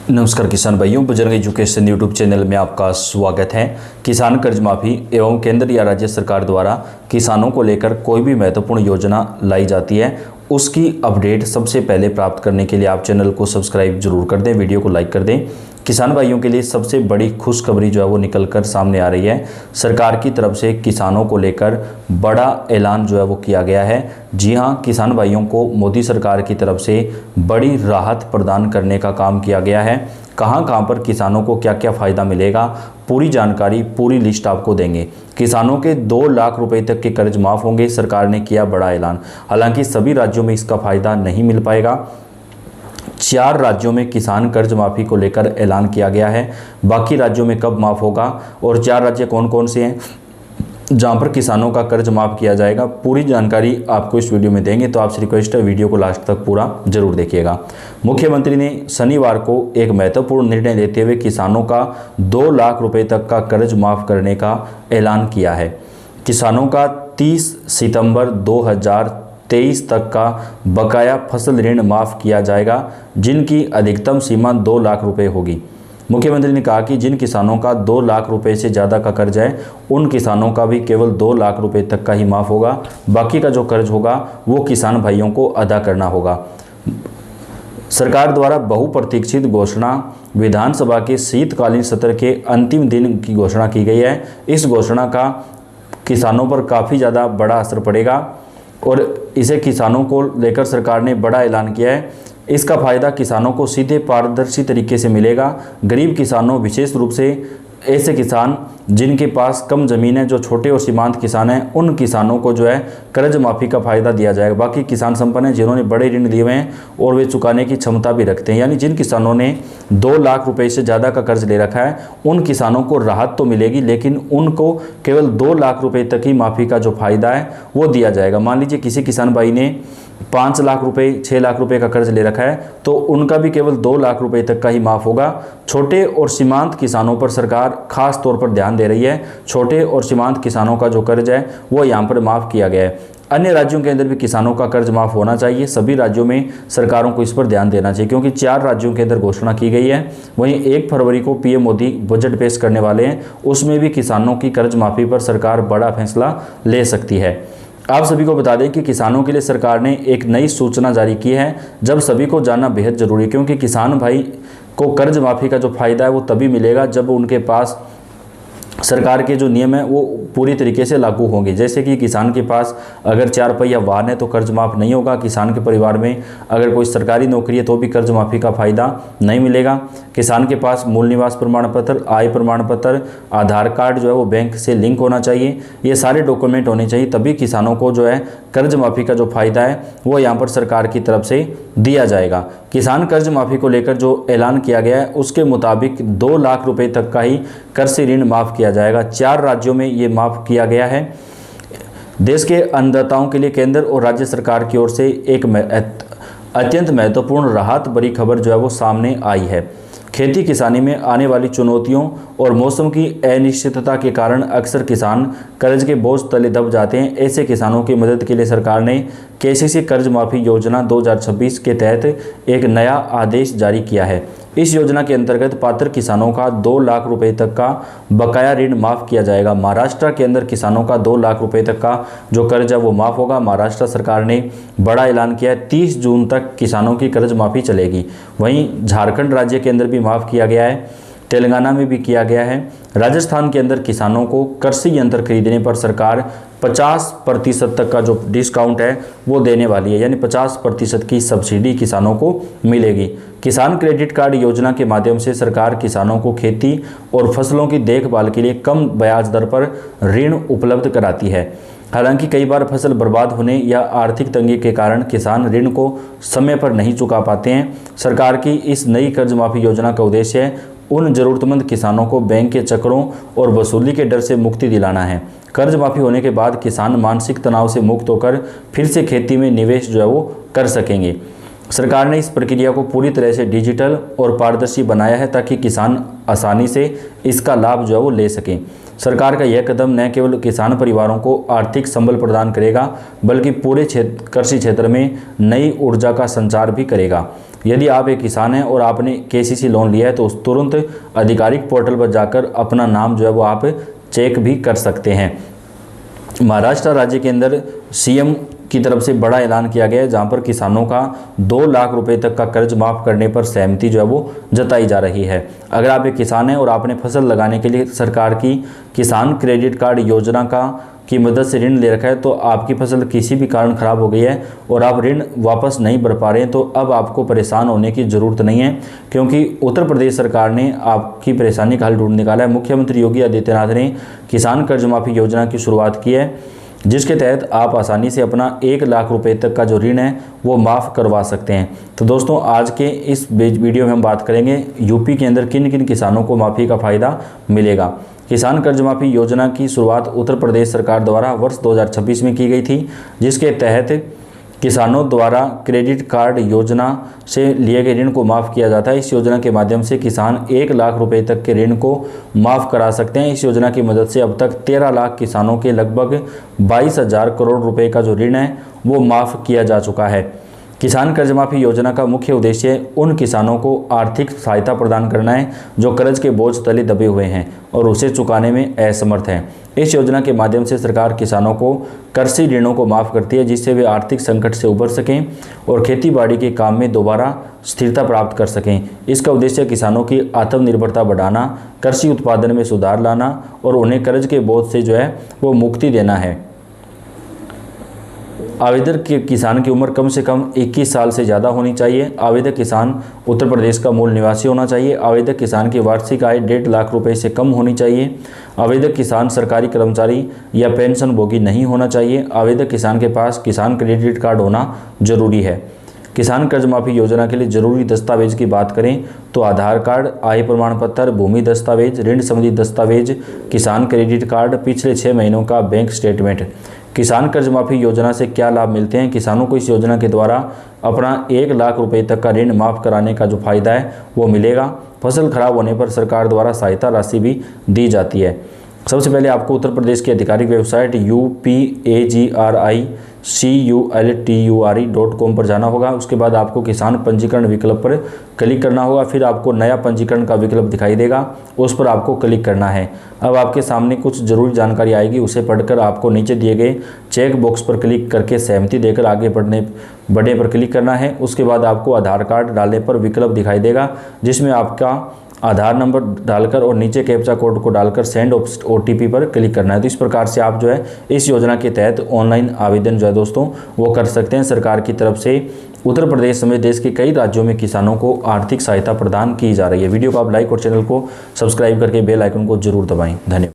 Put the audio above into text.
नमस्कार किसान भाइयों, बुजुर्ग एजुकेशन यूट्यूब चैनल में आपका स्वागत है। किसान कर्ज माफ़ी एवं केंद्र या राज्य सरकार द्वारा किसानों को लेकर कोई भी महत्वपूर्ण योजना लाई जाती है, उसकी अपडेट सबसे पहले प्राप्त करने के लिए आप चैनल को सब्सक्राइब जरूर कर दें, वीडियो को लाइक कर दें। किसान भाइयों के लिए सबसे बड़ी खुशखबरी जो है वो निकल कर सामने आ रही है। सरकार की तरफ से किसानों को लेकर बड़ा ऐलान जो है वो किया गया है। जी हां, किसान भाइयों को मोदी सरकार की तरफ से बड़ी राहत प्रदान करने का काम किया गया है। कहां पर किसानों को क्या क्या फ़ायदा मिलेगा, पूरी जानकारी, पूरी लिस्ट आपको देंगे। किसानों के 2 लाख रुपए तक के कर्ज माफ़ होंगे, सरकार ने किया बड़ा ऐलान। हालांकि सभी राज्यों में इसका फ़ायदा नहीं मिल पाएगा। 4 राज्यों में किसान कर्ज माफ़ी को लेकर ऐलान किया गया है। बाकी राज्यों में कब माफ़ होगा और 4 राज्य कौन कौन से हैं जहां पर किसानों का कर्ज माफ़ किया जाएगा, पूरी जानकारी आपको इस वीडियो में देंगे। तो आपसे रिक्वेस्ट है, वीडियो को लास्ट तक पूरा जरूर देखिएगा। मुख्यमंत्री ने शनिवार को एक महत्वपूर्ण निर्णय लेते हुए किसानों का 2 लाख रुपए तक का कर्ज माफ़ करने का ऐलान किया है। किसानों का 30 सितंबर 2023 तक का बकाया फसल ऋण माफ़ किया जाएगा, जिनकी अधिकतम सीमा 2 लाख रुपए होगी। मुख्यमंत्री ने कहा कि जिन किसानों का 2 लाख रुपए से ज़्यादा का कर्ज है, उन किसानों का भी केवल 2 लाख रुपए तक का ही माफ़ होगा। बाकी का जो कर्ज होगा वो किसान भाइयों को अदा करना होगा। सरकार द्वारा बहुप्रतीक्षित घोषणा विधानसभा के शीतकालीन सत्र के अंतिम दिन की घोषणा की गई है। इस घोषणा का किसानों पर काफ़ी ज़्यादा बड़ा असर पड़ेगा और इसे किसानों को लेकर सरकार ने बड़ा ऐलान किया है। इसका फ़ायदा किसानों को सीधे पारदर्शी तरीके से मिलेगा। गरीब किसानों, विशेष रूप से ऐसे किसान जिनके पास कम ज़मीन है, जो छोटे और सीमांत किसान हैं, उन किसानों को जो है कर्ज माफ़ी का फ़ायदा दिया जाएगा। बाकी किसान संपन्न हैं जिन्होंने बड़े ऋण लिए हुए हैं और वे चुकाने की क्षमता भी रखते हैं, यानी जिन किसानों ने 2 लाख रुपए से ज़्यादा का कर्ज ले रखा है, उन किसानों को राहत तो मिलेगी, लेकिन उनको केवल 2 लाख रुपए तक ही माफ़ी का जो फ़ायदा है वो दिया जाएगा। मान लीजिए किसी किसान भाई ने 5 लाख रुपए, 6 लाख रुपए का कर्ज ले रखा है, तो उनका भी केवल 2 लाख रुपए तक का ही माफ़ होगा। छोटे और सीमांत किसानों पर सरकार खास तौर पर ध्यान दे रही है। छोटे और सीमांत किसानों का जो कर्ज है वो यहाँ पर माफ़ किया गया है। अन्य राज्यों के अंदर भी किसानों का कर्ज माफ़ होना चाहिए। सभी राज्यों में सरकारों को इस पर ध्यान देना चाहिए, क्योंकि 4 राज्यों के अंदर घोषणा की गई है। वहीं 1 फरवरी को पीएम मोदी बजट पेश करने वाले हैं, उसमें भी किसानों की कर्ज माफ़ी पर सरकार बड़ा फैसला ले सकती है। आप सभी को बता दें कि किसानों के लिए सरकार ने एक नई सूचना जारी की है, जब सभी को जानना बेहद ज़रूरी है, क्योंकि किसान भाई को कर्ज माफ़ी का जो फ़ायदा है वो तभी मिलेगा जब उनके पास सरकार के जो नियम है वो पूरी तरीके से लागू होंगे। जैसे कि किसान के पास अगर 4 पहिया वाहन है तो कर्ज माफ़ नहीं होगा। किसान के परिवार में अगर कोई सरकारी नौकरी है तो भी कर्ज माफ़ी का फ़ायदा नहीं मिलेगा। किसान के पास मूल निवास प्रमाण पत्र, आय प्रमाण पत्र, आधार कार्ड जो है वो बैंक से लिंक होना चाहिए। ये सारे डॉक्यूमेंट होने चाहिए, तभी किसानों को जो है कर्ज माफ़ी का जो फ़ायदा है वो यहाँ पर सरकार की तरफ से दिया जाएगा। किसान कर्ज माफ़ी को लेकर जो ऐलान किया गया है उसके मुताबिक 2 लाख रुपए तक का ही कर्ज ऋण माफ़ किया जाएगा। 4 राज्यों में ये माफ़ किया गया है। देश के अन्नदाताओं के लिए केंद्र और राज्य सरकार की ओर से एक अत्यंत महत्वपूर्ण राहत भरी खबर जो है वो सामने आई है। खेती किसानी में आने वाली चुनौतियों और मौसम की अनिश्चितता के कारण अक्सर किसान कर्ज के बोझ तले दब जाते हैं। ऐसे किसानों की मदद के लिए सरकार ने केसीसी कर्ज माफ़ी योजना 2026 के तहत एक नया आदेश जारी किया है। इस योजना के अंतर्गत पात्र किसानों का 2 लाख रुपए तक का बकाया ऋण माफ़ किया जाएगा। महाराष्ट्र के अंदर किसानों का 2 लाख रुपए तक का जो कर्ज है वो माफ़ होगा। महाराष्ट्र सरकार ने बड़ा ऐलान किया है, 30 जून तक किसानों की कर्ज माफ़ी चलेगी। वहीं झारखंड राज्य के अंदर भी माफ़ किया गया है, तेलंगाना में भी किया गया है। राजस्थान के अंदर किसानों को कृषि यंत्र खरीदने पर सरकार 50% तक का जो डिस्काउंट है वो देने वाली है, यानी 50% की सब्सिडी किसानों को मिलेगी। किसान क्रेडिट कार्ड योजना के माध्यम से सरकार किसानों को खेती और फसलों की देखभाल के लिए कम ब्याज दर पर ऋण उपलब्ध कराती है। हालांकि कई बार फसल बर्बाद होने या आर्थिक तंगी के कारण किसान ऋण को समय पर नहीं चुका पाते हैं। सरकार की इस नई कर्ज माफ़ी योजना का उद्देश्य है उन ज़रूरतमंद किसानों को बैंक के चक्रों और वसूली के डर से मुक्ति दिलाना है। कर्ज माफ़ी होने के बाद किसान मानसिक तनाव से मुक्त होकर फिर से खेती में निवेश जो है वो कर सकेंगे। सरकार ने इस प्रक्रिया को पूरी तरह से डिजिटल और पारदर्शी बनाया है, ताकि किसान आसानी से इसका लाभ जो है वो ले सकें। सरकार का यह कदम न केवल किसान परिवारों को आर्थिक संबल प्रदान करेगा, बल्कि पूरे कृषि क्षेत्र में नई ऊर्जा का संचार भी करेगा। यदि आप एक किसान हैं और आपने केसीसी लोन लिया है तो उस तुरंत आधिकारिक पोर्टल पर जाकर अपना नाम जो है वो आप चेक भी कर सकते हैं। महाराष्ट्र राज्य के अंदर सीएम की तरफ से बड़ा ऐलान किया गया है, जहां पर किसानों का 2 लाख रुपए तक का कर्ज माफ़ करने पर सहमति जो है वो जताई जा रही है। अगर आप एक किसान हैं और आपने फसल लगाने के लिए सरकार की किसान क्रेडिट कार्ड योजना की मदद से ऋण ले रखा है, तो आपकी फसल किसी भी कारण खराब हो गई है और आप ऋण वापस नहीं भर पा रहे हैं, तो अब आपको परेशान होने की ज़रूरत नहीं है, क्योंकि उत्तर प्रदेश सरकार ने आपकी परेशानी का हल ढूंढ निकाला है। मुख्यमंत्री योगी आदित्यनाथ ने किसान कर्ज माफ़ी योजना की शुरुआत की है, जिसके तहत आप आसानी से अपना 1 लाख रुपए तक का जो ऋण है वो माफ़ करवा सकते हैं। तो दोस्तों, आज के इस वीडियो में हम बात करेंगे यूपी के अंदर किन किन किसानों को माफ़ी का फ़ायदा मिलेगा। किसान कर्ज माफ़ी योजना की शुरुआत उत्तर प्रदेश सरकार द्वारा वर्ष 2026 में की गई थी, जिसके तहत किसानों द्वारा क्रेडिट कार्ड योजना से लिए गए ऋण को माफ़ किया जाता है। इस योजना के माध्यम से किसान 1 लाख रुपए तक के ऋण को माफ़ करा सकते हैं। इस योजना की मदद से अब तक 13 लाख किसानों के लगभग 22,000 करोड़ रुपए का जो ऋण है वो माफ़ किया जा चुका है। किसान कर्ज माफ़ी योजना का मुख्य उद्देश्य उन किसानों को आर्थिक सहायता प्रदान करना है जो कर्ज के बोझ तले दबे हुए हैं और उसे चुकाने में असमर्थ हैं। इस योजना के माध्यम से सरकार किसानों को कृषि ऋणों को माफ़ करती है, जिससे वे आर्थिक संकट से उबर सकें और खेतीबाड़ी के काम में दोबारा स्थिरता प्राप्त कर सकें। इसका उद्देश्य किसानों की आत्मनिर्भरता बढ़ाना, कृषि उत्पादन में सुधार लाना और उन्हें कर्ज के बोझ से जो है वो मुक्ति देना है। आवेदक के किसान की उम्र कम से कम 21 साल से ज़्यादा होनी चाहिए। आवेदक किसान उत्तर प्रदेश का मूल निवासी होना चाहिए। आवेदक किसान की वार्षिक आय 1.5 लाख रुपए से कम होनी चाहिए। आवेदक किसान सरकारी कर्मचारी या पेंशन भोगी नहीं होना चाहिए। आवेदक किसान के पास किसान क्रेडिट कार्ड होना जरूरी है। किसान कर्ज माफ़ी योजना के लिए जरूरी दस्तावेज की बात करें तो आधार कार्ड, आय प्रमाण पत्र, भूमि दस्तावेज, ऋण संबंधी दस्तावेज, किसान क्रेडिट कार्ड, पिछले 6 महीनों का बैंक स्टेटमेंट। किसान कर्ज माफ़ी योजना से क्या लाभ मिलते हैं? किसानों को इस योजना के द्वारा अपना 1 लाख रुपए तक का ऋण माफ़ कराने का जो फ़ायदा है वो मिलेगा। फसल खराब होने पर सरकार द्वारा सहायता राशि भी दी जाती है। सबसे पहले आपको उत्तर प्रदेश की आधिकारिक वेबसाइट upagriculture.com पर जाना होगा। उसके बाद आपको किसान पंजीकरण विकल्प पर क्लिक करना होगा। फिर आपको नया पंजीकरण का विकल्प दिखाई देगा, उस पर आपको क्लिक करना है। अब आपके सामने कुछ ज़रूरी जानकारी आएगी, उसे पढ़कर आपको नीचे दिए गए चेक बॉक्स पर क्लिक करके सहमति देकर आगे बढ़ने पर क्लिक करना है। उसके बाद आपको आधार कार्ड डालने पर विकल्प दिखाई देगा, जिसमें आपका आधार नंबर डालकर और नीचे कैप्चा कोड को डालकर सेंड OTP पर क्लिक करना है। तो इस प्रकार से आप जो है इस योजना के तहत ऑनलाइन आवेदन जो है दोस्तों वो कर सकते हैं। सरकार की तरफ से उत्तर प्रदेश समेत देश के कई राज्यों में किसानों को आर्थिक सहायता प्रदान की जा रही है। वीडियो को आप लाइक और चैनल को सब्सक्राइब करके बेल आइकन को जरूर दबाएं। धन्यवाद।